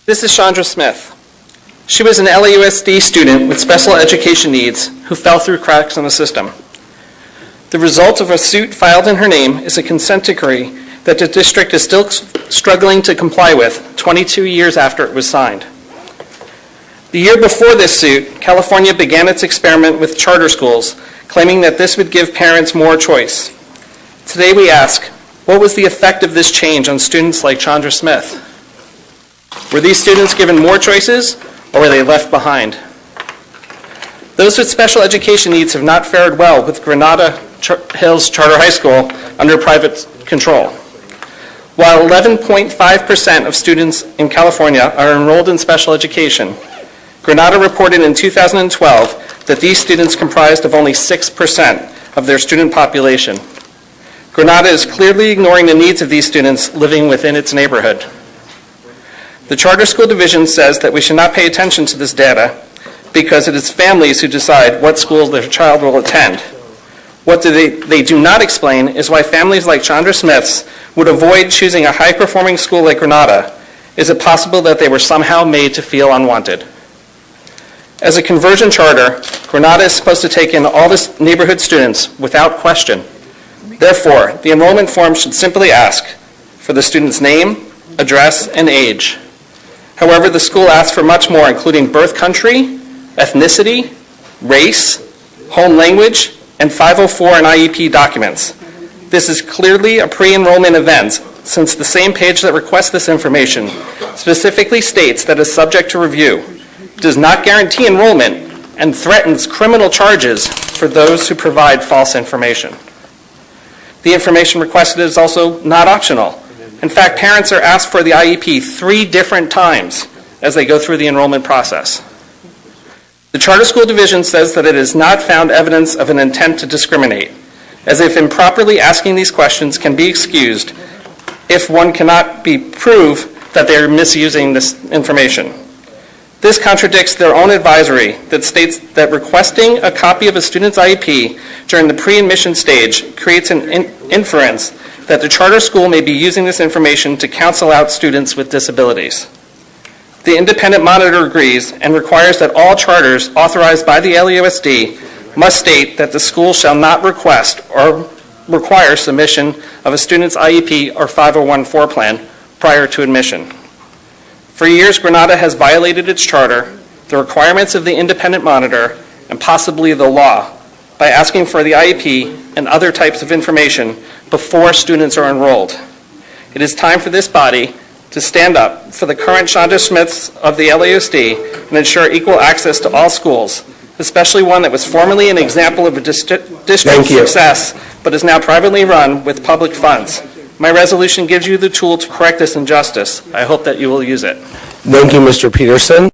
This is Chandra Smith. She was an LAUSD student with special education needs who fell through cracks in the system. The result of a suit filed in her name is a consent decree that the district is still struggling to comply with 22 years after it was signed. The year before this suit, California began its experiment with charter schools, claiming that this would give parents more choice. Today we ask, what was the effect of this change on students like Chandra Smith? Were these students given more choices, or were they left behind? Those with special education needs have not fared well with Granada Hills Charter High School under private control. While 11.5% of students in California are enrolled in special education, Granada reported in 2012 that these students comprised of only 6% of their student population. Granada is clearly ignoring the needs of these students living within its neighborhood. The Charter School Division says that we should not pay attention to this data because it is families who decide what schools their child will attend. What they do not explain is why families like Chandra Smith's would avoid choosing a high-performing school like Granada. Is it possible that they were somehow made to feel unwanted? As a conversion charter, Granada is supposed to take in all the neighborhood students without question. Therefore, the enrollment form should simply ask for the student's name, address, and age. However, the school asks for much more, including birth country, ethnicity, race, home language, and 504 and IEP documents. This is clearly a pre-enrollment event, since the same page that requests this information specifically states that it's subject to review, does not guarantee enrollment, and threatens criminal charges for those who provide false information. The information requested is also not optional. In fact, parents are asked for the IEP 3 different times as they go through the enrollment process. The Charter School Division says that it has not found evidence of an intent to discriminate, as if improperly asking these questions can be excused if one cannot prove that they are misusing this information. This contradicts their own advisory that states that requesting a copy of a student's IEP during the pre-admission stage creates an inference that the charter school may be using this information to counsel out students with disabilities. The independent monitor agrees and requires that all charters authorized by the LAUSD must state that the school shall not request or require submission of a student's IEP or 501(c)(4) plan prior to admission. For years, Granada has violated its charter, the requirements of the independent monitor, and possibly the law by asking for the IEP and other types of information before students are enrolled. It is time for this body to stand up for the current Chandra Smiths of the LAUSD and ensure equal access to all schools, especially one that was formerly an example of a district success, but is now privately run with public funds. My resolution gives you the tool to correct this injustice. I hope that you will use it. Thank you, Mr. Peterson.